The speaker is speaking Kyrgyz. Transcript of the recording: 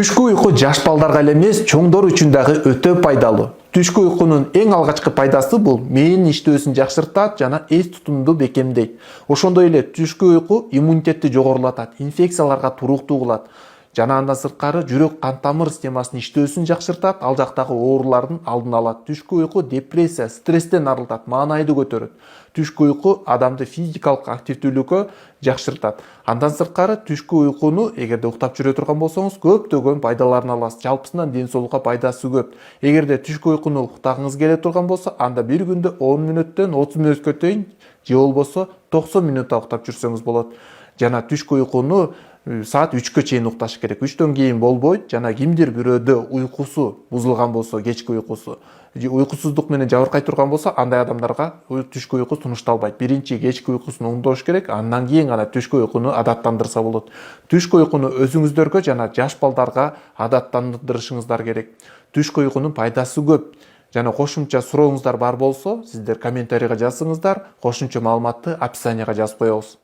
Түшкү уйку жаш балдарга эле эмес, чоңдор үчүн дагы өтө пайдалуу. Түшкү уйкунун эң алгачкы пайдасы бул мээнин иштөөсүн жакшыртат жана эс тутумду бекемдейт. Ошондой эле түшкү уйку иммунитетти жогорулатат, инфекцияларга туруктуу кылат. Жана андан сырткары жүрөк кан тамыр системасынын иштөөсүн жакшыртат, ал жактагы оорулардын алдын алат. Түшкү уйку депрессия, стресстен арылтат, маанайды көтөрөт. Түшкү уйку адамды физикалык активдүүлүккө жакшыртат. Андан сырткары түшкү уйкуну эгерде уктап жүрө турган болсоңуз, көптөгөн пайдаларын аласыз. Жалпысынан ден соолукка пайдасы көп. Эгерде түшкү уйкуну уктагыңыз келе турган болсо, анда бир күндө 10 мүнөттөн 30 мүнөткө чейин же болбосо 90 мүнөт уктап жүрсөңүз болот. Жана түшкү уйкуну саат 3кө чейин укташ керек. 3төн кийин болбойт. Жана кимдир бирөөдө уйкусу бузулган болсо, кечки уйкусу, уйкусуздук менен жабыркай турган болсо, андай адамдарга түшкү уйку сунушталбайт. Биринчи кечки уйкусун оңдош керек, андан кийин гана түшкү уйкуну адаттандырса болот. Түшкү уйкуну өзүңүздөргө жана жаш балдарга адаттандырышыңыздар керек. Түшкү уйкунун пайдасы көп. Жана кошумча сурооңуздар бар болсо, сиздер комментарийга жазсаңыздар, кошумча маалыматты описанияга жазып коебуз.